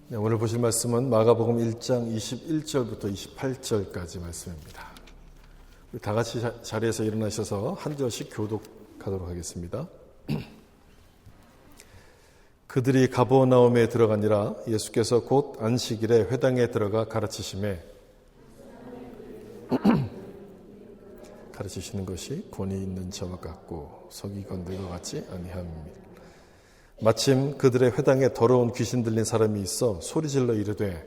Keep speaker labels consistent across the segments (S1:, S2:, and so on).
S1: 네, 오늘 보실 말씀은 마가복음 1장 21절부터 28절까지 말씀입니다. 우리 다 같이 자리에서 일어나셔서 한 절씩 교독하도록 하겠습니다. 그들이 가버나움에 들어가니라. 예수께서 곧 안식일에 회당에 들어가 가르치심에 가르치시는 것이 권위 있는 자와 같고 석이 건들과 같지 아니함입니다. 마침 그들의 회당에 더러운 귀신 들린 사람이 있어 소리질러 이르되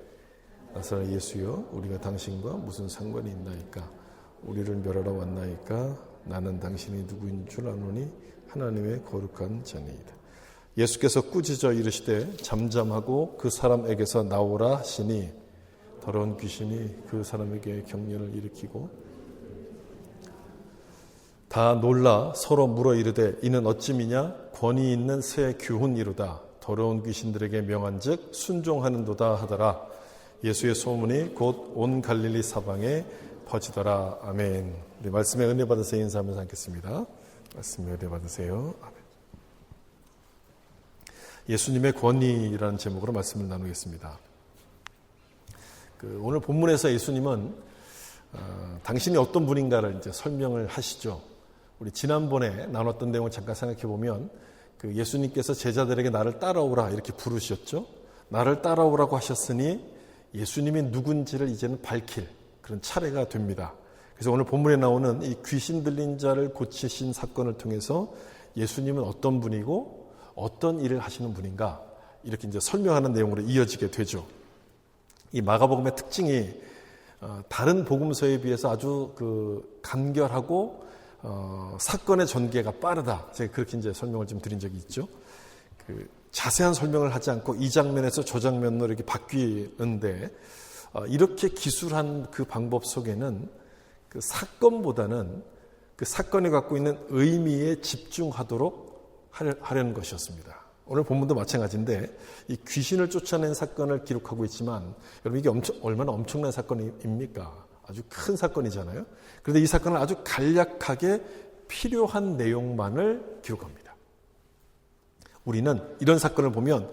S1: 나사렛 예수여 우리가 당신과 무슨 상관이 있나이까? 우리를 멸하러 왔나이까? 나는 당신이 누구인 줄 아노니 하나님의 거룩한 자니이다. 예수께서 꾸짖어 이르시되 잠잠하고 그 사람에게서 나오라 하시니 더러운 귀신이 그 사람에게 경련을 일으키고 다 놀라 서로 물어 이르되 이는 어찌미냐? 권위 있는 새 교훈이로다. 더러운 귀신들에게 명한즉 순종하는도다 하더라. 예수의 소문이 곧 온 갈릴리 사방에 퍼지더라. 아멘. 우리 말씀에 은혜 받으세요. 인사하면서 앉겠습니다. 말씀에 은혜 받으세요. 아멘. 예수님의 권위라는 제목으로 말씀을 나누겠습니다. 오늘 본문에서 예수님은 당신이 어떤 분인가를 이제 설명을 하시죠. 우리 지난번에 나눴던 내용을 잠깐 생각해 보면 예수님께서 제자들에게 나를 따라오라 이렇게 부르셨죠. 나를 따라오라고 하셨으니 예수님이 누군지를 이제는 밝힐 그런 차례가 됩니다. 그래서 오늘 본문에 나오는 이 귀신 들린 자를 고치신 사건을 통해서 예수님은 어떤 분이고 어떤 일을 하시는 분인가 이렇게 이제 설명하는 내용으로 이어지게 되죠. 이 마가복음의 특징이 다른 복음서에 비해서 아주 간결하고 사건의 전개가 빠르다. 제가 그렇게 이제 설명을 좀 드린 적이 있죠. 자세한 설명을 하지 않고 이 장면에서 저 장면으로 이렇게 바뀌는데 이렇게 기술한 그 방법 속에는 그 사건보다는 그 사건이 갖고 있는 의미에 집중하도록 하려는 것이었습니다. 오늘 본문도 마찬가지인데 이 귀신을 쫓아낸 사건을 기록하고 있지만 여러분 이게 얼마나 엄청난 사건입니까? 아주 큰 사건이잖아요. 그런데 이 사건을 아주 간략하게 필요한 내용만을 기록합니다. 우리는 이런 사건을 보면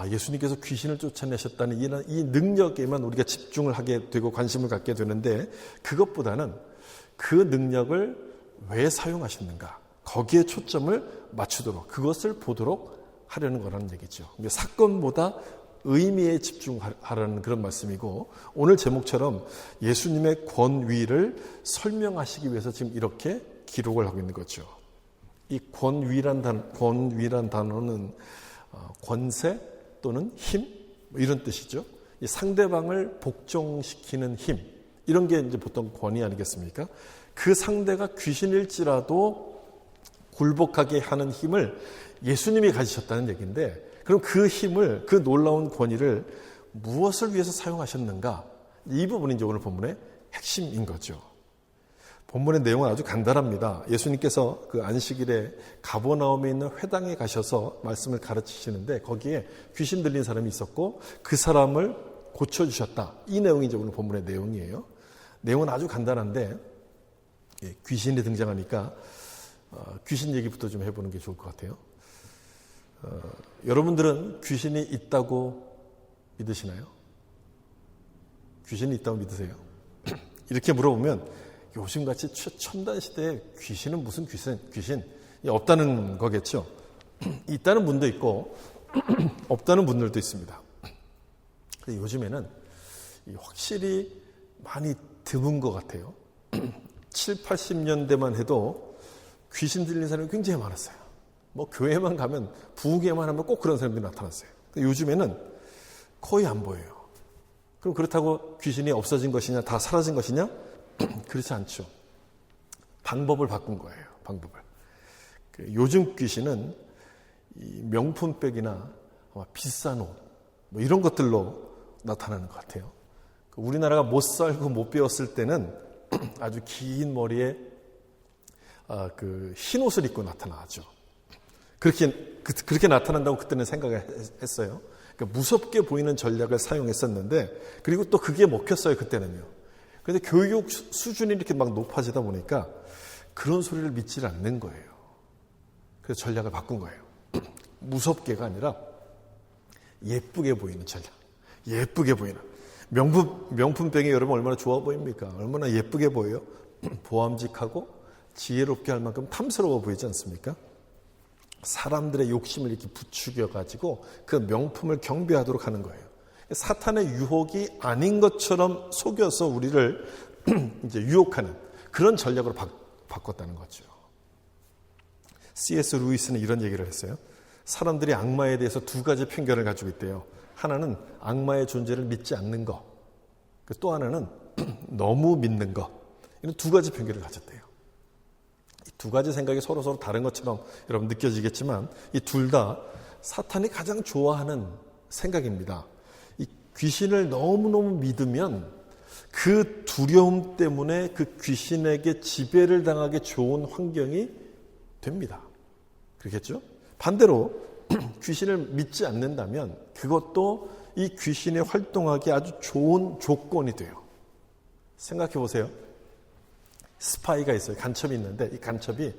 S1: 예수님께서 귀신을 쫓아내셨다는 이 능력에만 우리가 집중을 하게 되고 관심을 갖게 되는데 그것보다는 그 능력을 왜 사용하셨는가 거기에 초점을 맞추도록 그것을 보도록 하려는 거라는 얘기죠. 사건보다 의미에 집중하라는 그런 말씀이고 오늘 제목처럼 예수님의 권위를 설명하시기 위해서 지금 이렇게 기록을 하고 있는 거죠. 이 권위란 단어는 권세 또는 힘 이런 뜻이죠. 이 상대방을 복종시키는 힘 이런 게 이제 보통 권위 아니겠습니까? 그 상대가 귀신일지라도 굴복하게 하는 힘을 예수님이 가지셨다는 얘기인데 그럼 그 힘을 그 놀라운 권위를 무엇을 위해서 사용하셨는가? 이 부분이 이제 오늘 본문의 핵심인 거죠. 본문의 내용은 아주 간단합니다. 예수님께서 그 안식일에 가버나움에 있는 회당에 가셔서 말씀을 가르치시는데 거기에 귀신 들린 사람이 있었고 그 사람을 고쳐주셨다. 이 내용이 이제 오늘 본문의 내용이에요. 내용은 아주 간단한데 귀신이 등장하니까 귀신 얘기부터 좀 해보는 게 좋을 것 같아요. 여러분들은 귀신이 있다고 믿으시나요? 귀신이 있다고 믿으세요? 이렇게 물어보면 요즘같이 첨단 시대에 귀신은 무슨 귀신 없다는 거겠죠. 있다는 분도 있고 없다는 분들도 있습니다. 근데 요즘에는 확실히 많이 드문 것 같아요. 7, 80년대만 해도 귀신 들린 사람이 굉장히 많았어요. 교회만 가면 부흥회만 하면 꼭 그런 사람들이 나타났어요. 요즘에는 거의 안 보여요. 그럼 그렇다고 귀신이 없어진 것이냐 다 사라진 것이냐? 그렇지 않죠. 방법을 바꾼 거예요. 방법을. 요즘 귀신은 이 명품백이나 비싼 옷 이런 것들로 나타나는 것 같아요. 우리나라가 못 살고 못 배웠을 때는 아주 긴 머리에 흰 옷을 입고 나타나죠. 그렇게 나타난다고 그때는 생각을 했어요. 그러니까 무섭게 보이는 전략을 사용했었는데 그리고 또 그게 먹혔어요. 그때는요. 그런데 교육 수준이 이렇게 막 높아지다 보니까 그런 소리를 믿지 않는 거예요. 그래서 전략을 바꾼 거예요. 무섭게가 아니라 예쁘게 보이는 전략. 예쁘게 보이는. 명품병이 여러분 얼마나 좋아 보입니까? 얼마나 예쁘게 보여요? 보암직하고 지혜롭게 할 만큼 탐스러워 보이지 않습니까? 사람들의 욕심을 이렇게 부추겨가지고 그 명품을 경배하도록 하는 거예요. 사탄의 유혹이 아닌 것처럼 속여서 우리를 이제 유혹하는 그런 전략으로 바꿨다는 거죠. C.S. 루이스는 이런 얘기를 했어요. 사람들이 악마에 대해서 두 가지 편견을 가지고 있대요. 하나는 악마의 존재를 믿지 않는 것, 또 하나는 너무 믿는 것. 이런 두 가지 편견을 가졌대요. 이 두 가지 생각이 서로 다른 것처럼 여러분 느껴지겠지만 이 둘 다 사탄이 가장 좋아하는 생각입니다. 이 귀신을 너무너무 믿으면 그 두려움 때문에 그 귀신에게 지배를 당하기 좋은 환경이 됩니다. 그렇겠죠? 반대로 귀신을 믿지 않는다면 그것도 이 귀신이 활동하기 아주 좋은 조건이 돼요. 생각해 보세요. 스파이가 있어요. 간첩이 있는데 이 간첩이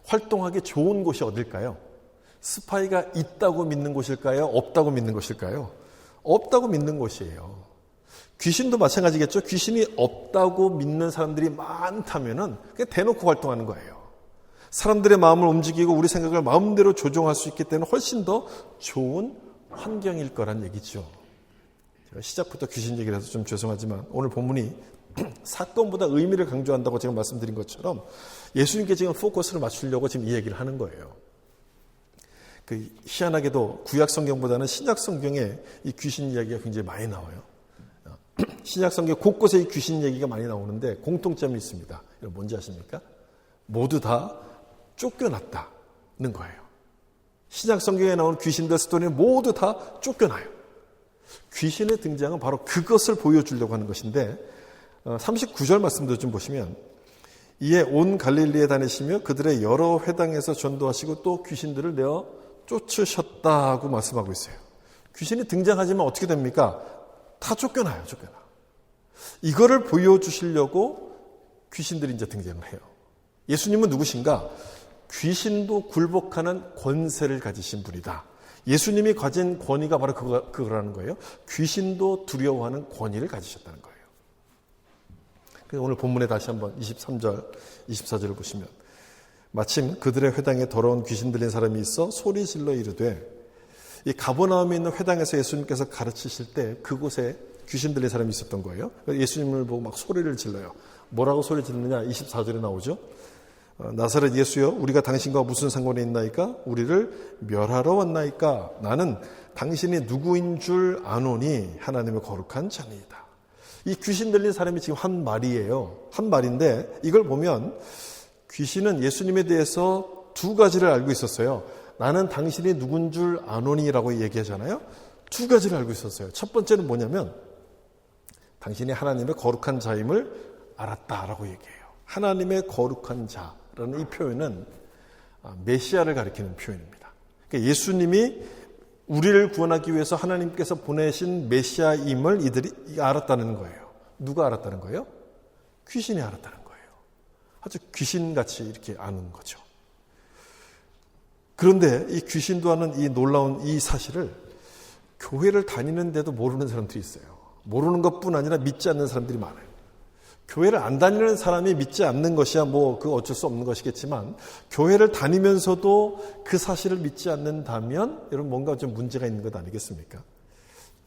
S1: 활동하기 좋은 곳이 어딜까요? 스파이가 있다고 믿는 곳일까요? 없다고 믿는 곳일까요? 없다고 믿는 곳이에요. 귀신도 마찬가지겠죠. 귀신이 없다고 믿는 사람들이 많다면은 그냥 대놓고 활동하는 거예요. 사람들의 마음을 움직이고 우리 생각을 마음대로 조종할 수 있기 때문에 훨씬 더 좋은 환경일 거란 얘기죠. 제가 시작부터 귀신 얘기를 해서 좀 죄송하지만 오늘 본문이 사건보다 의미를 강조한다고 제가 말씀드린 것처럼 예수님께 지금 포커스를 맞추려고 지금 이 얘기를 하는 거예요. 희한하게도 구약 성경보다는 신약 성경에 이 귀신 이야기가 굉장히 많이 나와요. 신약 성경 곳곳에 이 귀신 얘기가 많이 나오는데 공통점이 있습니다. 여러분 뭔지 아십니까? 모두 다 쫓겨났다는 거예요. 신약 성경에 나오는 귀신들 스토리는 모두 다 쫓겨나요. 귀신의 등장은 바로 그것을 보여주려고 하는 것인데 39절 말씀도 좀 보시면 이에 온 갈릴리에 다니시며 그들의 여러 회당에서 전도하시고 또 귀신들을 내어 쫓으셨다고 말씀하고 있어요. 귀신이 등장하지만 어떻게 됩니까? 다 쫓겨나요. 이거를 보여주시려고 귀신들이 이제 등장을 해요. 예수님은 누구신가? 귀신도 굴복하는 권세를 가지신 분이다. 예수님이 가진 권위가 바로 그거라는 거예요. 귀신도 두려워하는 권위를 가지셨다는 거예요. 그래서 오늘 본문에 다시 한번 23절, 24절을 보시면 마침 그들의 회당에 더러운 귀신 들린 사람이 있어 소리질러 이르되 이 가버나움에 있는 회당에서 예수님께서 가르치실 때 그곳에 귀신 들린 사람이 있었던 거예요. 예수님을 보고 막 소리를 질러요. 뭐라고 소리 지르느냐? 24절에 나오죠. 나사렛 예수여 우리가 당신과 무슨 상관이 있나이까? 우리를 멸하러 왔나이까? 나는 당신이 누구인 줄 아노니 하나님의 거룩한 자니이다. 이 귀신 들린 사람이 지금 한 말이에요. 한 말인데 이걸 보면 귀신은 예수님에 대해서 두 가지를 알고 있었어요. 나는 당신이 누군 줄 아노니라고 얘기하잖아요. 두 가지를 알고 있었어요. 첫 번째는 뭐냐면 당신이 하나님의 거룩한 자임을 알았다라고 얘기해요. 하나님의 거룩한 자라는 이 표현은 메시아를 가리키는 표현입니다. 그러니까 예수님이 우리를 구원하기 위해서 하나님께서 보내신 메시아임을 이들이 알았다는 거예요. 누가 알았다는 거예요? 귀신이 알았다는 거예요. 아주 귀신같이 이렇게 아는 거죠. 그런데 이 귀신도 아는 이 놀라운 이 사실을 교회를 다니는데도 모르는 사람들이 있어요. 모르는 것뿐 아니라 믿지 않는 사람들이 많아요. 교회를 안 다니는 사람이 믿지 않는 것이야 그 어쩔 수 없는 것이겠지만 교회를 다니면서도 그 사실을 믿지 않는다면 여러분 뭔가 좀 문제가 있는 것 아니겠습니까?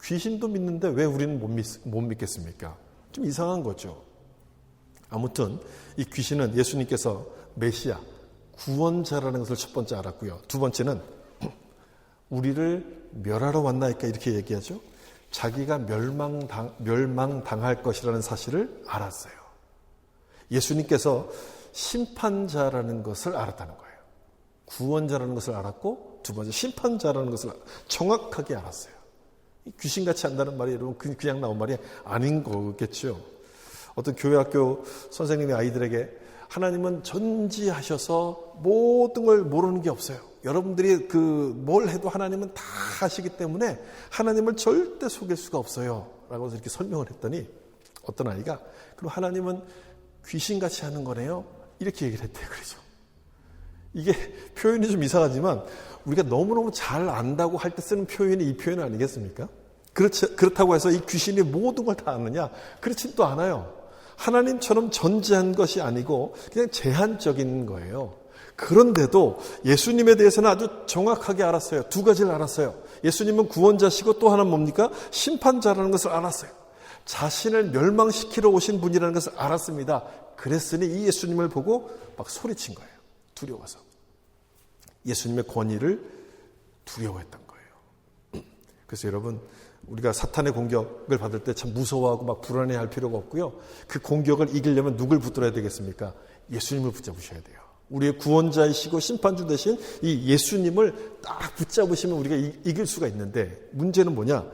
S1: 귀신도 믿는데 왜 우리는 못 믿겠습니까? 좀 이상한 거죠. 아무튼 이 귀신은 예수님께서 메시아, 구원자라는 것을 첫 번째 알았고요. 두 번째는 우리를 멸하러 왔나이까 이렇게 얘기하죠. 자기가 멸망당할 것이라는 사실을 알았어요. 예수님께서 심판자라는 것을 알았다는 거예요. 구원자라는 것을 알았고 두 번째 심판자라는 것을 정확하게 알았어요. 귀신같이 한다는 말이 여러분 그냥 나온 말이 아닌 거겠죠. 어떤 교회학교 선생님이 아이들에게 하나님은 전지하셔서 모든 걸 모르는 게 없어요. 여러분들이 뭘 해도 하나님은 다 하시기 때문에 하나님을 절대 속일 수가 없어요. 라고 이렇게 설명을 했더니 어떤 아이가 그럼 하나님은 귀신같이 하는 거네요. 이렇게 얘기를 했대요. 그래서 이게 표현이 좀 이상하지만 우리가 너무너무 잘 안다고 할 때 쓰는 표현이 이 표현 아니겠습니까? 그렇다고 해서 이 귀신이 모든 걸 다 아느냐? 그렇진 또 않아요. 하나님처럼 전지한 것이 아니고 그냥 제한적인 거예요. 그런데도 예수님에 대해서는 아주 정확하게 알았어요. 두 가지를 알았어요. 예수님은 구원자시고 또 하나는 뭡니까? 심판자라는 것을 알았어요. 자신을 멸망시키러 오신 분이라는 것을 알았습니다. 그랬으니 이 예수님을 보고 막 소리친 거예요. 두려워서. 예수님의 권위를 두려워했던 거예요. 그래서 여러분, 우리가 사탄의 공격을 받을 때 참 무서워하고 막 불안해할 필요가 없고요. 그 공격을 이기려면 누굴 붙들어야 되겠습니까? 예수님을 붙잡으셔야 돼요. 우리의 구원자이시고 심판주 되신 이 예수님을 딱 붙잡으시면 우리가 이길 수가 있는데, 문제는 뭐냐?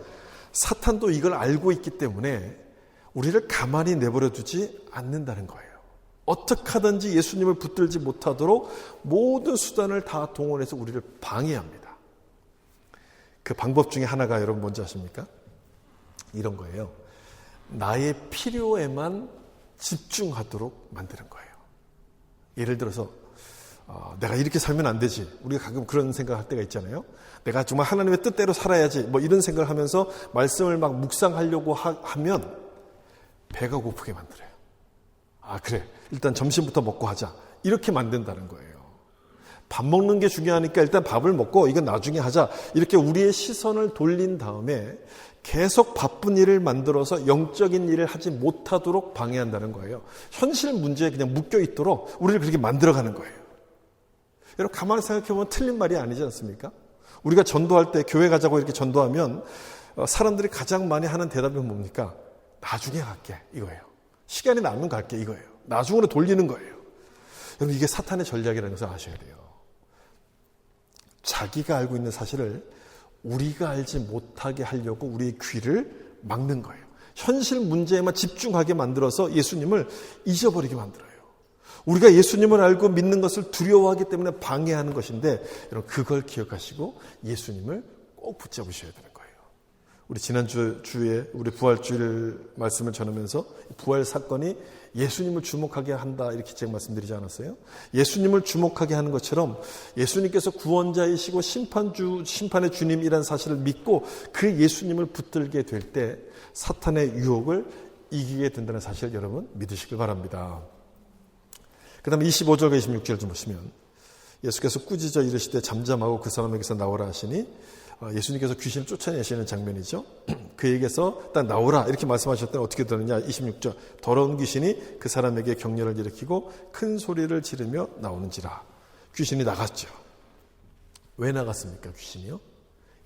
S1: 사탄도 이걸 알고 있기 때문에 우리를 가만히 내버려 두지 않는다는 거예요. 어떻게 하든지 예수님을 붙들지 못하도록 모든 수단을 다 동원해서 우리를 방해합니다. 그 방법 중에 하나가 여러분 뭔지 아십니까? 이런 거예요. 나의 필요에만 집중하도록 만드는 거예요. 예를 들어서 내가 이렇게 살면 안 되지. 우리가 가끔 그런 생각할 때가 있잖아요. 내가 정말 하나님의 뜻대로 살아야지. 뭐 이런 생각을 하면서 말씀을 막 묵상하려고 하면 배가 고프게 만들어요. 아, 그래. 일단 점심부터 먹고 하자. 이렇게 만든다는 거예요. 밥 먹는 게 중요하니까 일단 밥을 먹고 이건 나중에 하자. 이렇게 우리의 시선을 돌린 다음에 계속 바쁜 일을 만들어서 영적인 일을 하지 못하도록 방해한다는 거예요. 현실 문제에 그냥 묶여 있도록 우리를 그렇게 만들어가는 거예요. 여러분, 가만히 생각해보면 틀린 말이 아니지 않습니까? 우리가 전도할 때 교회 가자고 이렇게 전도하면 사람들이 가장 많이 하는 대답이 뭡니까? 나중에 갈게, 이거예요. 시간이 나면 갈게, 이거예요. 나중으로 돌리는 거예요. 여러분, 이게 사탄의 전략이라는 것을 아셔야 돼요. 자기가 알고 있는 사실을 우리가 알지 못하게 하려고 우리의 귀를 막는 거예요. 현실 문제에만 집중하게 만들어서 예수님을 잊어버리게 만들어요. 우리가 예수님을 알고 믿는 것을 두려워하기 때문에 방해하는 것인데, 여러분, 그걸 기억하시고 예수님을 꼭 붙잡으셔야 되는 거예요. 우리 지난주에 우리 부활주일 말씀을 전하면서 부활 사건이 예수님을 주목하게 한다, 이렇게 제가 말씀드리지 않았어요? 예수님을 주목하게 하는 것처럼 예수님께서 구원자이시고 심판의 주님이라는 사실을 믿고 그 예수님을 붙들게 될 때 사탄의 유혹을 이기게 된다는 사실, 여러분 믿으시길 바랍니다. 그 다음에 25절과 26절 좀 보시면, 예수께서 꾸짖어 이르시되 잠잠하고 그 사람에게서 나오라 하시니, 예수님께서 귀신을 쫓아내시는 장면이죠. 그에게서 딱 나오라 이렇게 말씀하셨을 때 어떻게 되느냐. 26절, 더러운 귀신이 그 사람에게 격려를 일으키고 큰 소리를 지르며 나오는지라. 귀신이 나갔죠. 왜 나갔습니까? 귀신이요?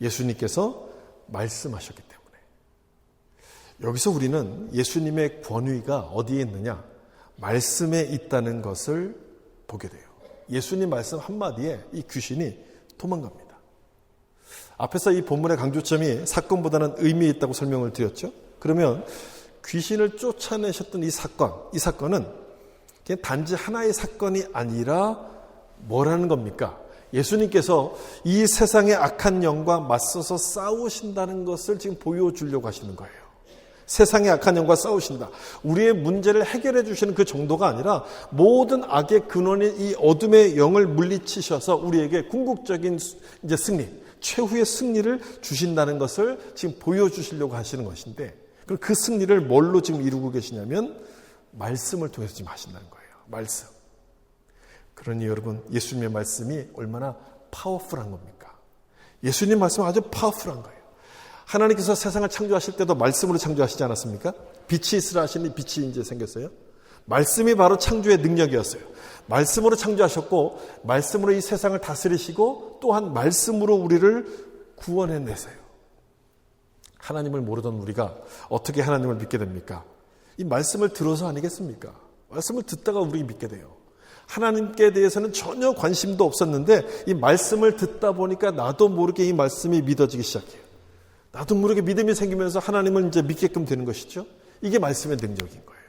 S1: 예수님께서 말씀하셨기 때문에. 여기서 우리는 예수님의 권위가 어디에 있느냐? 말씀에 있다는 것을 보게 돼요. 예수님 말씀 한마디에 이 귀신이 도망갑니다. 앞에서 이 본문의 강조점이 사건보다는 의미 있다고 설명을 드렸죠. 그러면 귀신을 쫓아내셨던 이 사건은 그냥 단지 하나의 사건이 아니라 뭐라는 겁니까? 예수님께서 이 세상의 악한 영과 맞서서 싸우신다는 것을 지금 보여주려고 하시는 거예요. 세상의 악한 영과 싸우신다. 우리의 문제를 해결해 주시는 그 정도가 아니라 모든 악의 근원인 이 어둠의 영을 물리치셔서 우리에게 궁극적인 이제 승리, 최후의 승리를 주신다는 것을 지금 보여주시려고 하시는 것인데, 그럼 그 승리를 뭘로 지금 이루고 계시냐면 말씀을 통해서 지금 하신다는 거예요. 말씀. 그러니 여러분, 예수님의 말씀이 얼마나 파워풀한 겁니까? 예수님 말씀은 아주 파워풀한 거예요. 하나님께서 세상을 창조하실 때도 말씀으로 창조하시지 않았습니까? 빛이 있으라 하시니 빛이 이제 생겼어요. 말씀이 바로 창조의 능력이었어요. 말씀으로 창조하셨고, 말씀으로 이 세상을 다스리시고, 또한 말씀으로 우리를 구원해내세요. 하나님을 모르던 우리가 어떻게 하나님을 믿게 됩니까? 이 말씀을 들어서 아니겠습니까? 말씀을 듣다가 우리 믿게 돼요. 하나님께 대해서는 전혀 관심도 없었는데 이 말씀을 듣다 보니까 나도 모르게 이 말씀이 믿어지기 시작해요. 나도 모르게 믿음이 생기면서 하나님을 이제 믿게끔 되는 것이죠. 이게 말씀의 능력인 거예요.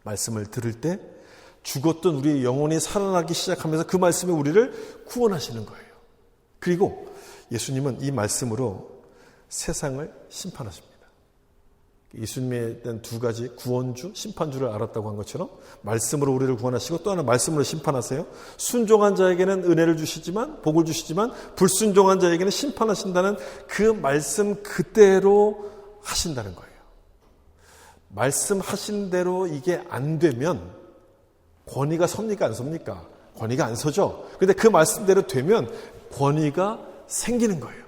S1: 말씀을 들을 때 죽었던 우리의 영혼이 살아나기 시작하면서 그 말씀이 우리를 구원하시는 거예요. 그리고 예수님은 이 말씀으로 세상을 심판하십니다. 예수님에 대한 두 가지 구원주, 심판주를 알았다고 한 것처럼 말씀으로 우리를 구원하시고 또 하나 말씀으로 심판하세요. 순종한 자에게는 은혜를 주시지만, 복을 주시지만 불순종한 자에게는 심판하신다는 그 말씀 그대로 하신다는 거예요. 말씀하신 대로 이게 안 되면 권위가 섭니까 안 섭니까? 권위가 안 서죠. 그런데 그 말씀대로 되면 권위가 생기는 거예요.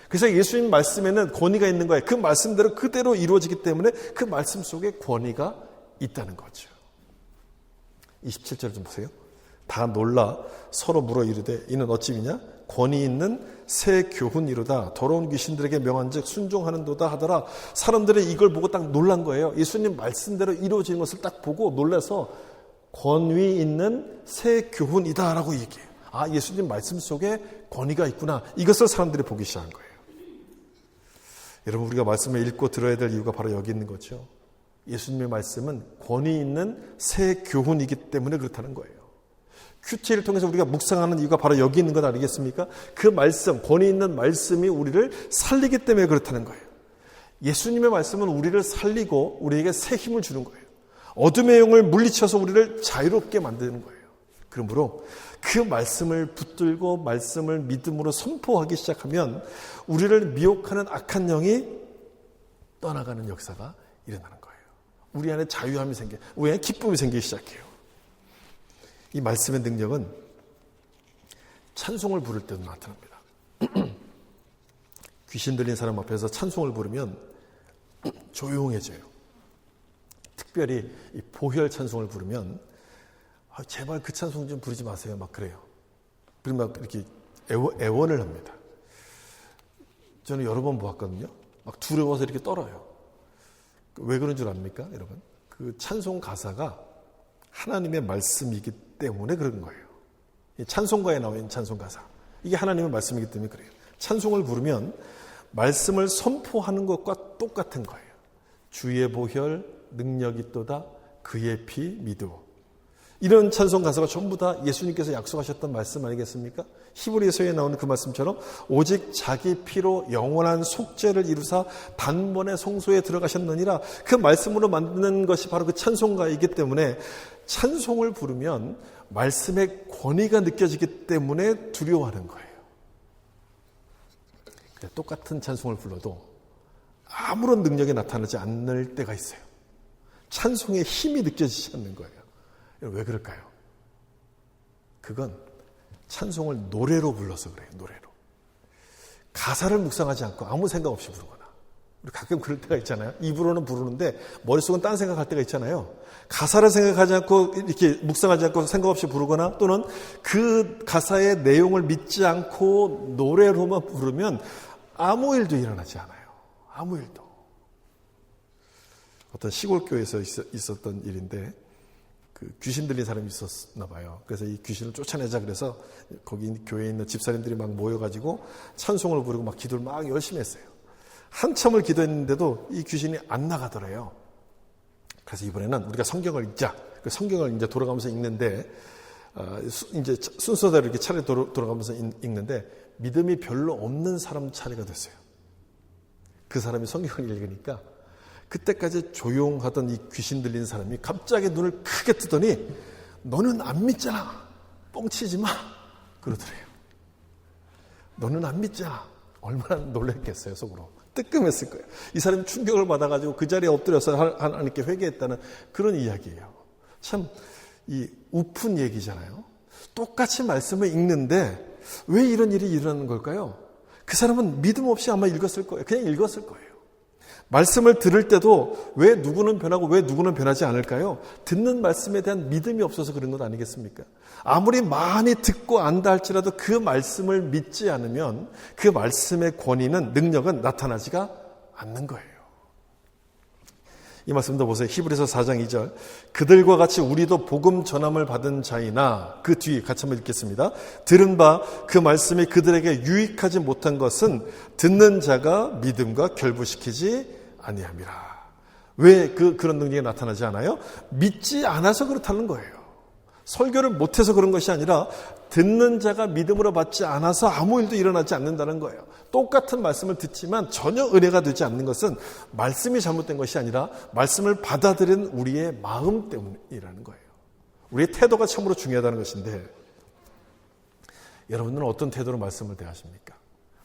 S1: 그래서 예수님 말씀에는 권위가 있는 거예요. 그 말씀대로 그대로 이루어지기 때문에 그 말씀 속에 권위가 있다는 거죠. 27절 좀 보세요. 다 놀라 서로 물어 이르되 이는 어찌미냐? 권위 있는 새 교훈이로다. 더러운 귀신들에게 명한즉 순종하는도다 하더라. 사람들이 이걸 보고 딱 놀란 거예요. 예수님 말씀대로 이루어지는 것을 딱 보고 놀라서 권위 있는 새 교훈이다라고 얘기해요. 아, 예수님 말씀 속에 권위가 있구나. 이것을 사람들이 보기 시작한 거예요. 여러분, 우리가 말씀을 읽고 들어야 될 이유가 바로 여기 있는 거죠. 예수님의 말씀은 권위 있는 새 교훈이기 때문에 그렇다는 거예요. 큐티를 통해서 우리가 묵상하는 이유가 바로 여기 있는 것 아니겠습니까? 그 말씀, 권위 있는 말씀이 우리를 살리기 때문에 그렇다는 거예요. 예수님의 말씀은 우리를 살리고 우리에게 새 힘을 주는 거예요. 어둠의 영을 물리쳐서 우리를 자유롭게 만드는 거예요. 그러므로 그 말씀을 붙들고 말씀을 믿음으로 선포하기 시작하면 우리를 미혹하는 악한 영이 떠나가는 역사가 일어나는 거예요. 우리 안에 자유함이 생겨, 우리 안에 기쁨이 생기기 시작해요. 이 말씀의 능력은 찬송을 부를 때도 나타납니다. 귀신 들린 사람 앞에서 찬송을 부르면 조용해져요. 특별히 이 보혈 찬송을 부르면 제발 그 찬송 좀 부르지 마세요. 막 그래요. 그리고 막 이렇게 애원을 합니다. 저는 여러 번 보았거든요. 막 두려워서 이렇게 떨어요. 왜 그런 줄 압니까, 여러분? 그 찬송 가사가 하나님의 말씀이기 때문에 그런 거예요. 이 찬송가에 나오는 찬송 가사. 이게 하나님의 말씀이기 때문에 그래요. 찬송을 부르면 말씀을 선포하는 것과 똑같은 거예요. 주의 보혈 능력이 있도다 그의 피 믿으오. 이런 찬송 가사가 전부 다 예수님께서 약속하셨던 말씀 아니겠습니까? 히브리서에 나오는 그 말씀처럼 오직 자기 피로 영원한 속죄를 이루사 단번에 성소에 들어가셨느니라. 그 말씀으로 만드는 것이 바로 그 찬송가이기 때문에 찬송을 부르면 말씀의 권위가 느껴지기 때문에 두려워하는 거예요. 똑같은 찬송을 불러도 아무런 능력이 나타나지 않을 때가 있어요. 찬송의 힘이 느껴지지 않는 거예요. 왜 그럴까요? 그건 찬송을 노래로 불러서 그래요. 노래로. 가사를 묵상하지 않고 아무 생각 없이 부르거나. 우리 가끔 그럴 때가 있잖아요. 입으로는 부르는데 머릿속은 딴 생각할 때가 있잖아요. 가사를 생각하지 않고 이렇게 묵상하지 않고 생각 없이 부르거나 또는 그 가사의 내용을 믿지 않고 노래로만 부르면 아무 일도 일어나지 않아요. 아무 일도. 어떤 시골 교회에서 있었던 일인데 그 귀신 들린 사람이 있었나 봐요. 그래서 이 귀신을 쫓아내자 그래서 거기 교회에 있는 집사님들이 막 모여가지고 찬송을 부르고 막 기도를 막 열심히 했어요. 한참을 기도했는데도 이 귀신이 안 나가더래요. 그래서 이번에는 우리가 성경을 읽자. 그 성경을 이제 돌아가면서 읽는데 이제 순서대로 이렇게 차례 돌아가면서 읽는데 믿음이 별로 없는 사람 차례가 됐어요. 그 사람이 성경을 읽으니까 그때까지 조용하던 이 귀신 들린 사람이 갑자기 눈을 크게 뜨더니 너는 안 믿잖아. 뻥치지 마. 그러더래요. 너는 안 믿잖아. 얼마나 놀랐겠어요, 속으로. 뜨끔했을 거예요. 이 사람이 충격을 받아가지고 그 자리에 엎드려서 하나님께 회개했다는 그런 이야기예요. 참, 이 우픈 얘기잖아요. 똑같이 말씀을 읽는데 왜 이런 일이 일어나는 걸까요? 그 사람은 믿음 없이 아마 읽었을 거예요. 그냥 읽었을 거예요. 말씀을 들을 때도 왜 누구는 변하고 왜 누구는 변하지 않을까요? 듣는 말씀에 대한 믿음이 없어서 그런 것 아니겠습니까? 아무리 많이 듣고 안다 할지라도 그 말씀을 믿지 않으면 그 말씀의 권위는, 능력은 나타나지가 않는 거예요. 이 말씀도 보세요. 히브리서 4장 2절. 그들과 같이 우리도 복음 전함을 받은 자이나, 그 뒤에 같이 한번 읽겠습니다. 들은 바 그 말씀이 그들에게 유익하지 못한 것은 듣는 자가 믿음과 결부시키지 아니함이라. 왜 그런 능력이 나타나지 않아요? 믿지 않아서 그렇다는 거예요. 설교를 못해서 그런 것이 아니라 듣는 자가 믿음으로 받지 않아서 아무 일도 일어나지 않는다는 거예요. 똑같은 말씀을 듣지만 전혀 은혜가 되지 않는 것은 말씀이 잘못된 것이 아니라 말씀을 받아들인 우리의 마음 때문이라는 거예요. 우리의 태도가 참으로 중요하다는 것인데, 여러분들은 어떤 태도로 말씀을 대하십니까?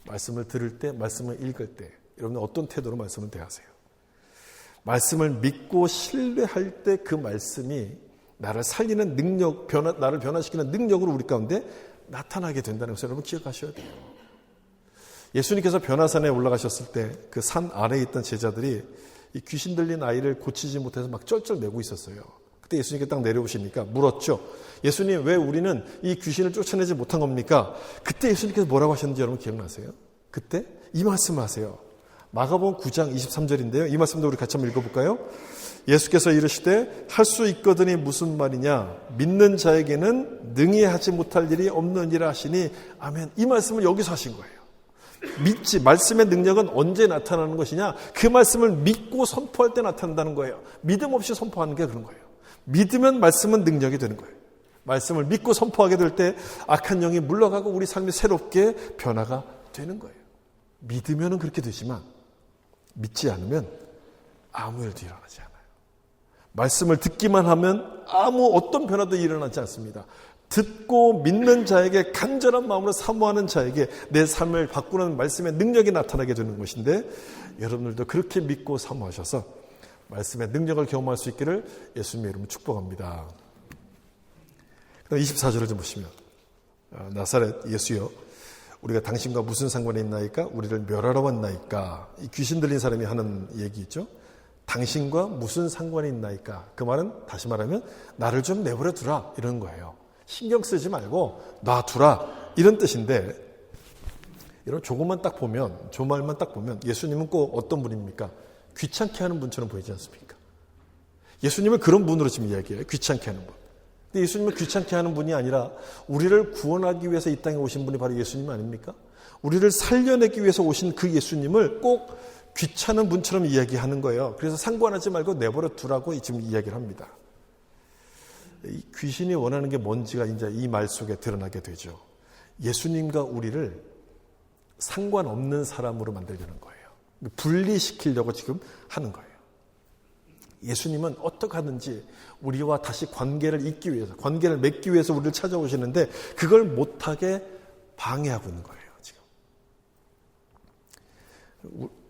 S1: 말씀을 들을 때, 말씀을 읽을 때 여러분은 어떤 태도로 말씀을 대하세요? 말씀을 믿고 신뢰할 때 그 말씀이 나를 살리는 능력, 나를 변화시키는 능력으로 우리 가운데 나타나게 된다는 것을 여러분 기억하셔야 돼요. 예수님께서 변화산에 올라가셨을 때 그 산 아래에 있던 제자들이 이 귀신 들린 아이를 고치지 못해서 막 쩔쩔매고 있었어요. 그때 예수님께 딱 내려오시니까 물었죠. 예수님, 왜 우리는 이 귀신을 쫓아내지 못한 겁니까? 그때 예수님께서 뭐라고 하셨는지 여러분 기억나세요? 그때 이 말씀을 하세요. 마가복음 9장 23절인데요. 이 말씀도 우리 같이 한번 읽어볼까요? 예수께서 이르시되 할 수 있거든이 무슨 말이냐? 믿는 자에게는 능히 하지 못할 일이 없느니라 하시니 아멘. 이 말씀을 여기서 하신 거예요. 믿지, 말씀의 능력은 언제 나타나는 것이냐? 그 말씀을 믿고 선포할 때 나타난다는 거예요. 믿음 없이 선포하는 게 그런 거예요. 믿으면 말씀은 능력이 되는 거예요. 말씀을 믿고 선포하게 될 때 악한 영이 물러가고 우리 삶이 새롭게 변화가 되는 거예요. 믿으면 그렇게 되지만 믿지 않으면 아무 일도 일어나지 않아요. 말씀을 듣기만 하면 아무 어떤 변화도 일어나지 않습니다. 듣고 믿는 자에게, 간절한 마음으로 사모하는 자에게 내 삶을 바꾸는 말씀의 능력이 나타나게 되는 것인데, 여러분들도 그렇게 믿고 사모하셔서 말씀의 능력을 경험할 수 있기를 예수님의 이름으로 축복합니다. 24절을 좀 보시면, 나사렛 예수여, 우리가 당신과 무슨 상관이 있나이까? 우리를 멸하러 왔나이까? 이 귀신 들린 사람이 하는 얘기죠. 당신과 무슨 상관이 있나이까? 그 말은 다시 말하면 나를 좀 내버려 두라 이런 거예요. 신경 쓰지 말고 놔두라 이런 뜻인데, 이런 조금만 딱 보면, 저 말만 딱 보면 예수님은 꼭 어떤 분입니까? 귀찮게 하는 분처럼 보이지 않습니까? 예수님은 그런 분으로 지금 이야기해요. 귀찮게 하는 분. 근데 예수님은 귀찮게 하는 분이 아니라 우리를 구원하기 위해서 이 땅에 오신 분이 바로 예수님 아닙니까? 우리를 살려내기 위해서 오신 그 예수님을 꼭 귀찮은 분처럼 이야기하는 거예요. 그래서 상관하지 말고 내버려 두라고 지금 이야기를 합니다. 이 귀신이 원하는 게 뭔지가 이제 이 말 속에 드러나게 되죠. 예수님과 우리를 상관없는 사람으로 만들려는 거예요. 분리시키려고 지금 하는 거예요. 예수님은 어떻게 하든지 우리와 다시 관계를 잇기 위해서, 관계를 맺기 위해서 우리를 찾아오시는데 그걸 못하게 방해하고 있는 거예요. 지금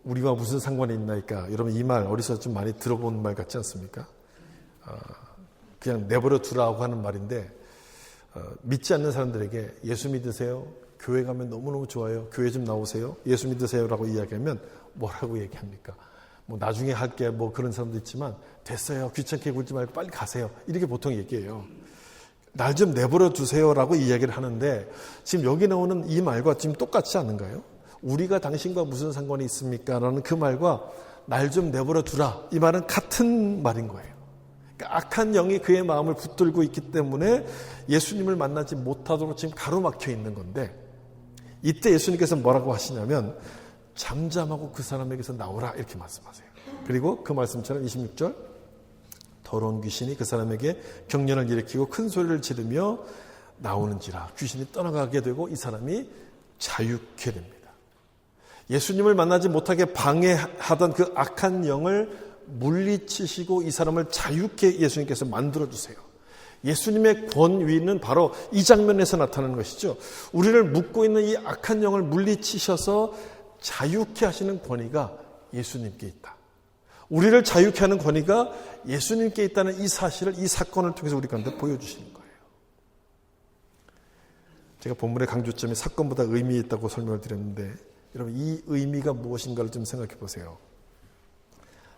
S1: 우리와 무슨 상관이 있나이까? 여러분 이 말 어디서 좀 많이 들어본 말 같지 않습니까? 그냥 내버려 두라고 하는 말인데, 믿지 않는 사람들에게 예수 믿으세요? 교회 가면 너무너무 좋아요. 교회 좀 나오세요. 예수 믿으세요라고 이야기하면 뭐라고 얘기합니까? 뭐 나중에 할게 뭐 그런 사람도 있지만 됐어요. 귀찮게 굴지 말고 빨리 가세요. 이렇게 보통 얘기해요. 날 좀 내버려 두세요라고 이야기를 하는데, 지금 여기 나오는 이 말과 지금 똑같지 않은가요? 우리가 당신과 무슨 상관이 있습니까? 라는 그 말과 날 좀 내버려 두라, 이 말은 같은 말인 거예요. 그러니까 악한 영이 그의 마음을 붙들고 있기 때문에 예수님을 만나지 못하도록 지금 가로막혀 있는 건데, 이때 예수님께서 뭐라고 하시냐면 잠잠하고 그 사람에게서 나오라 이렇게 말씀하세요. 그리고 그 말씀처럼 26절, 더러운 귀신이 그 사람에게 경련을 일으키고 큰 소리를 지르며 나오는지라. 귀신이 떠나가게 되고 이 사람이 자유케 됩니다. 예수님을 만나지 못하게 방해하던 그 악한 영을 물리치시고 이 사람을 자유케 예수님께서 만들어주세요. 예수님의 권위는 바로 이 장면에서 나타나는 것이죠. 우리를 묶고 있는 이 악한 영을 물리치셔서 자유케 하시는 권위가 예수님께 있다. 우리를 자유케 하는 권위가 예수님께 있다는 이 사실을, 이 사건을 통해서 우리 가운데 보여주시는 거예요. 제가 본문의 강조점이 사건보다 의미 있다고 설명을 드렸는데, 여러분 이 의미가 무엇인가를 좀 생각해 보세요.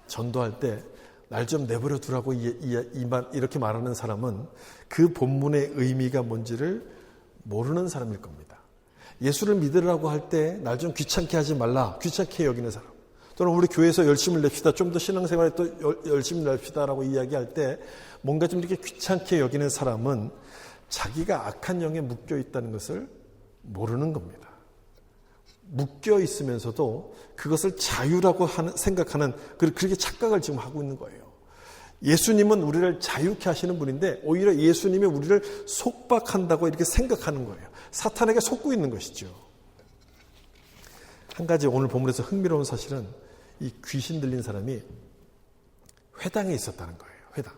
S1: 전도할 때 날 좀 내버려 두라고 이렇게 말하는 사람은 그 본문의 의미가 뭔지를 모르는 사람일 겁니다. 예수를 믿으라고 할 때 날 좀 귀찮게 하지 말라, 귀찮게 여기는 사람, 또는 우리 교회에서 열심을 냅시다, 좀 더 신앙생활에 또 열심히 냅시다라고 이야기할 때 뭔가 좀 이렇게 귀찮게 여기는 사람은 자기가 악한 영에 묶여 있다는 것을 모르는 겁니다. 묶여 있으면서도 그것을 자유라고 생각하는, 그렇게 착각을 지금 하고 있는 거예요. 예수님은 우리를 자유케 하시는 분인데 오히려 예수님이 우리를 속박한다고 이렇게 생각하는 거예요. 사탄에게 속고 있는 것이죠. 한 가지 오늘 본문에서 흥미로운 사실은 이 귀신 들린 사람이 회당에 있었다는 거예요. 회당.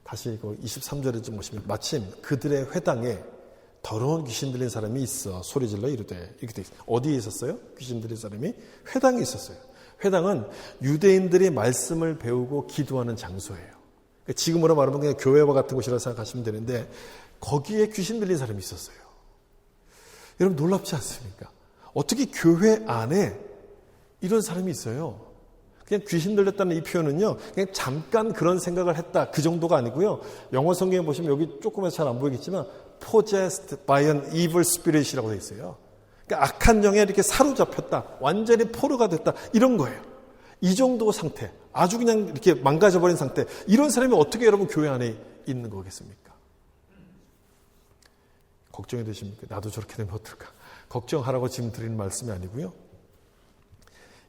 S1: 다시 23절에 좀 보시면 마침 그들의 회당에 더러운 귀신 들린 사람이 있어 소리질러 이르되 이렇게 돼 있어요. 어디에 있었어요? 귀신 들린 사람이 회당에 있었어요. 회당은 유대인들이 말씀을 배우고 기도하는 장소예요. 지금으로 말하면 그냥 교회와 같은 곳이라고 생각하시면 되는데 거기에 귀신 들린 사람이 있었어요. 여러분 놀랍지 않습니까? 어떻게 교회 안에 이런 사람이 있어요? 그냥 귀신 들렸다는 이 표현은요, 그냥 잠깐 그런 생각을 했다 그 정도가 아니고요. 영어 성경에 보시면 여기 조금해서 잘 안 보이겠지만 possessed by an evil spirit이라고 되어 있어요. 그러니까 악한 영에 이렇게 사로잡혔다, 완전히 포로가 됐다 이런 거예요. 이 정도 상태, 아주 그냥 이렇게 망가져버린 상태, 이런 사람이 어떻게 여러분 교회 안에 있는 거겠습니까? 걱정이 되십니까? 나도 저렇게 되면 어떨까? 걱정하라고 지금 드리는 말씀이 아니고요.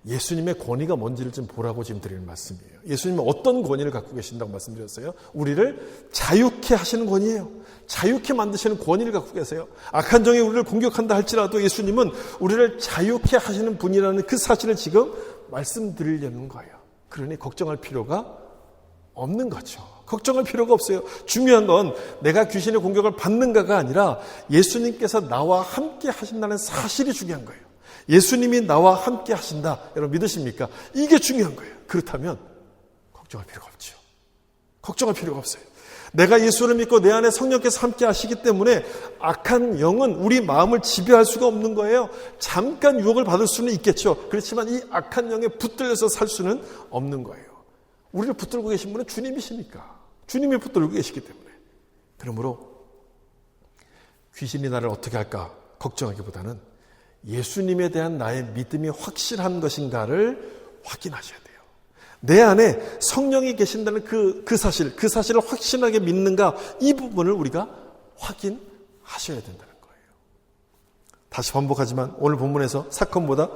S1: 예수님의 권위가 뭔지를 좀 보라고 지금 드리는 말씀이에요. 예수님은 어떤 권위를 갖고 계신다고 말씀드렸어요? 우리를 자유케 하시는 권위예요. 자유케 만드시는 권위를 갖고 계세요. 악한 영이 우리를 공격한다 할지라도 예수님은 우리를 자유케 하시는 분이라는 그 사실을 지금 말씀드리려는 거예요. 그러니 걱정할 필요가 없는 거죠. 걱정할 필요가 없어요. 중요한 건 내가 귀신의 공격을 받는가가 아니라 예수님께서 나와 함께 하신다는 사실이 중요한 거예요. 예수님이 나와 함께 하신다. 여러분 믿으십니까? 이게 중요한 거예요. 그렇다면 걱정할 필요가 없죠. 걱정할 필요가 없어요. 내가 예수를 믿고 내 안에 성령께서 함께 하시기 때문에 악한 영은 우리 마음을 지배할 수가 없는 거예요. 잠깐 유혹을 받을 수는 있겠죠. 그렇지만 이 악한 영에 붙들려서 살 수는 없는 거예요. 우리를 붙들고 계신 분은 주님이시니까. 주님이 붙들고 계시기 때문에. 그러므로 귀신이 나를 어떻게 할까 걱정하기보다는 예수님에 대한 나의 믿음이 확실한 것인가를 확인하셔야 돼요. 내 안에 성령이 계신다는 그 사실을 확실하게 믿는가, 이 부분을 우리가 확인하셔야 된다는 거예요. 다시 반복하지만 오늘 본문에서 사건보다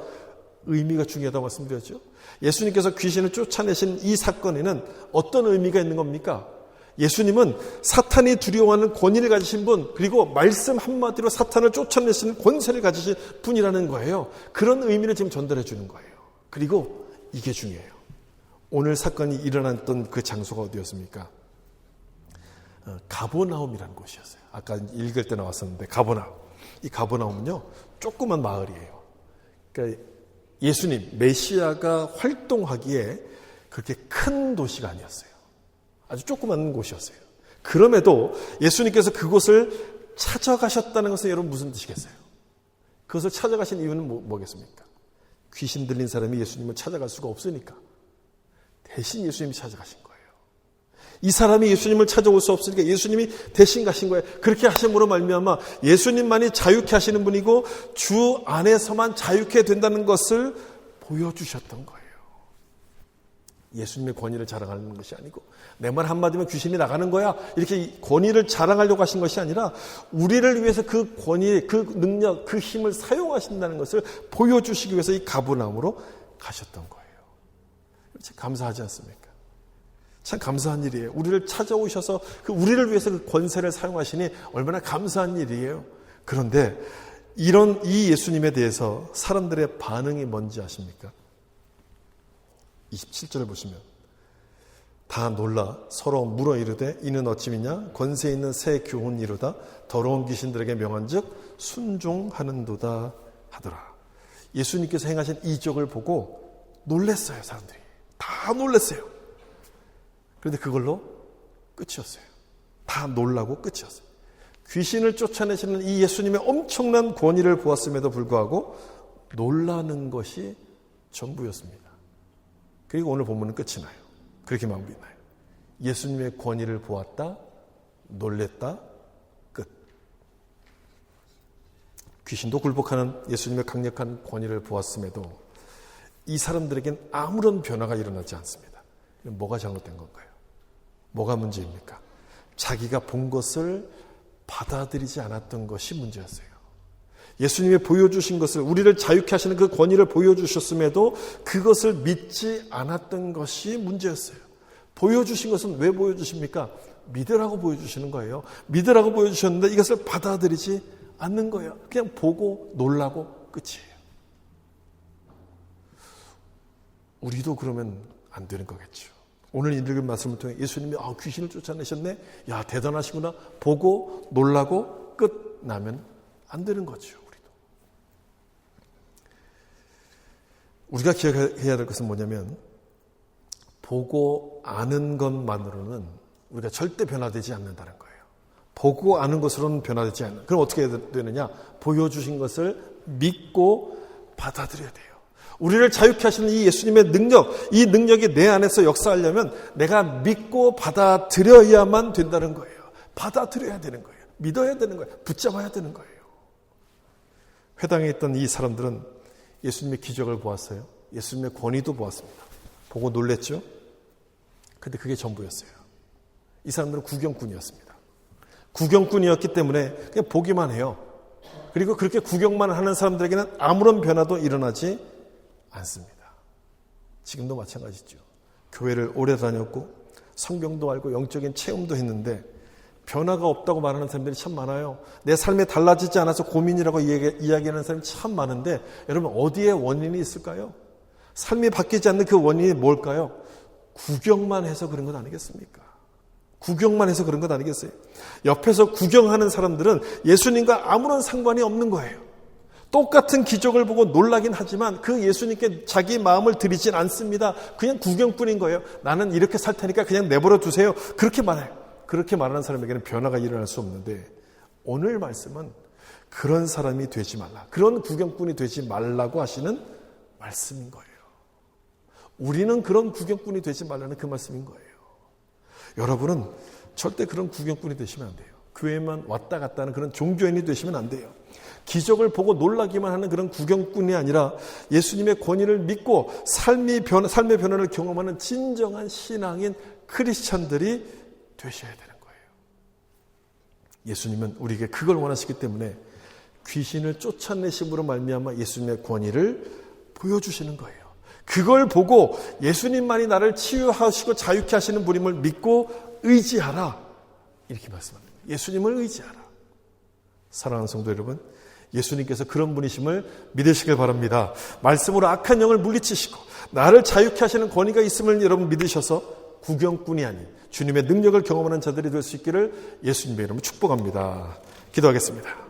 S1: 의미가 중요하다고 말씀드렸죠. 예수님께서 귀신을 쫓아내신 이 사건에는 어떤 의미가 있는 겁니까? 예수님은 사탄이 두려워하는 권위를 가지신 분, 그리고 말씀 한마디로 사탄을 쫓아내시는 권세를 가지신 분이라는 거예요. 그런 의미를 지금 전달해 주는 거예요. 그리고 이게 중요해요. 오늘 사건이 일어났던 그 장소가 어디였습니까? 가버나움이라는 곳이었어요. 아까 읽을 때 나왔었는데 가버나움. 이 가버나움은요, 조그만 마을이에요. 그러니까 예수님, 메시아가 활동하기에 그렇게 큰 도시가 아니었어요. 아주 조그만 곳이었어요. 그럼에도 예수님께서 그곳을 찾아가셨다는 것은 여러분 무슨 뜻이겠어요? 그것을 찾아가신 이유는 뭐겠습니까? 귀신 들린 사람이 예수님을 찾아갈 수가 없으니까 대신 예수님이 찾아가신 거예요. 이 사람이 예수님을 찾아올 수 없으니까 예수님이 대신 가신 거예요. 그렇게 하심으로 말미암아 예수님만이 자유케 하시는 분이고 주 안에서만 자유케 된다는 것을 보여주셨던 거예요. 예수님의 권위를 자랑하는 것이 아니고 내 말 한마디면 귀신이 나가는 거야, 이렇게 권위를 자랑하려고 하신 것이 아니라 우리를 위해서 그 권위, 그 능력, 그 힘을 사용하신다는 것을 보여주시기 위해서 이 가버나움으로 가셨던 거예요. 참 감사하지 않습니까? 참 감사한 일이에요. 우리를 찾아오셔서 우리를 위해서 그 권세를 사용하시니 얼마나 감사한 일이에요. 그런데 이 예수님에 대해서 사람들의 반응이 뭔지 아십니까? 27절을 보시면 다 놀라 서로 물어 이르되 이는 어찌미냐 권세 있는 새 교훈이로다 더러운 귀신들에게 명한즉 순종하는도다 하더라. 예수님께서 행하신 이적을 보고 놀랐어요. 사람들이 다 놀랐어요. 그런데 그걸로 끝이었어요. 다 놀라고 끝이었어요. 귀신을 쫓아내시는 이 예수님의 엄청난 권위를 보았음에도 불구하고 놀라는 것이 전부였습니다. 그리고 오늘 본문은 끝이 나요. 그렇게 마무리 나요. 예수님의 권위를 보았다, 놀랬다, 끝. 귀신도 굴복하는 예수님의 강력한 권위를 보았음에도 이 사람들에겐 아무런 변화가 일어나지 않습니다. 뭐가 잘못된 건가요? 뭐가 문제입니까? 자기가 본 것을 받아들이지 않았던 것이 문제였어요. 예수님이 보여주신 것을, 우리를 자유케 하시는 그 권위를 보여주셨음에도 그것을 믿지 않았던 것이 문제였어요. 보여주신 것은 왜 보여주십니까? 믿으라고 보여주시는 거예요. 믿으라고 보여주셨는데 이것을 받아들이지 않는 거예요. 그냥 보고 놀라고 끝이에요. 우리도 그러면 안 되는 거겠죠. 오늘 읽은 말씀을 통해 예수님이 귀신을 쫓아내셨네? 야, 대단하시구나. 보고 놀라고 끝나면 안 되는 거죠. 우리가 기억해야 될 것은 뭐냐면 보고 아는 것만으로는 우리가 절대 변화되지 않는다는 거예요. 보고 아는 것으로는 변화되지 않는. 그럼 어떻게 해야 되느냐? 보여주신 것을 믿고 받아들여야 돼요. 우리를 자유케 하시는 이 예수님의 능력, 이 능력이 내 안에서 역사하려면 내가 믿고 받아들여야만 된다는 거예요. 받아들여야 되는 거예요. 믿어야 되는 거예요. 붙잡아야 되는 거예요. 회당에 있던 이 사람들은 예수님의 기적을 보았어요. 예수님의 권위도 보았습니다. 보고 놀랬죠? 근데 그게 전부였어요. 이 사람들은 구경꾼이었습니다. 구경꾼이었기 때문에 그냥 보기만 해요. 그리고 그렇게 구경만 하는 사람들에게는 아무런 변화도 일어나지 않습니다. 지금도 마찬가지죠. 교회를 오래 다녔고 성경도 알고 영적인 체험도 했는데 변화가 없다고 말하는 사람들이 참 많아요. 내 삶에 달라지지 않아서 고민이라고 이야기하는 사람이 참 많은데 여러분 어디에 원인이 있을까요? 삶이 바뀌지 않는 그 원인이 뭘까요? 구경만 해서 그런 것 아니겠습니까? 구경만 해서 그런 것 아니겠어요? 옆에서 구경하는 사람들은 예수님과 아무런 상관이 없는 거예요. 똑같은 기적을 보고 놀라긴 하지만 그 예수님께 자기 마음을 드리진 않습니다. 그냥 구경뿐인 거예요. 나는 이렇게 살 테니까 그냥 내버려 두세요. 그렇게 말해요. 그렇게 말하는 사람에게는 변화가 일어날 수 없는데 오늘 말씀은 그런 사람이 되지 말라. 그런 구경꾼이 되지 말라고 하시는 말씀인 거예요. 우리는 그런 구경꾼이 되지 말라는 그 말씀인 거예요. 여러분은 절대 그런 구경꾼이 되시면 안 돼요. 교회만 왔다 갔다 하는 그런 종교인이 되시면 안 돼요. 기적을 보고 놀라기만 하는 그런 구경꾼이 아니라 예수님의 권위를 믿고 삶의 변화를 경험하는 진정한 신앙인 크리스찬들이 되셔야 되는 거예요. 예수님은 우리에게 그걸 원하시기 때문에 귀신을 쫓아내심으로 말미암아 예수님의 권위를 보여주시는 거예요. 그걸 보고 예수님만이 나를 치유하시고 자유케 하시는 분임을 믿고 의지하라. 이렇게 말씀합니다. 예수님을 의지하라. 사랑하는 성도 여러분, 예수님께서 그런 분이심을 믿으시길 바랍니다. 말씀으로 악한 영을 물리치시고 나를 자유케 하시는 권위가 있음을 여러분 믿으셔서 구경꾼이 아닌 주님의 능력을 경험하는 자들이 될 수 있기를 예수님의 이름으로 축복합니다. 기도하겠습니다.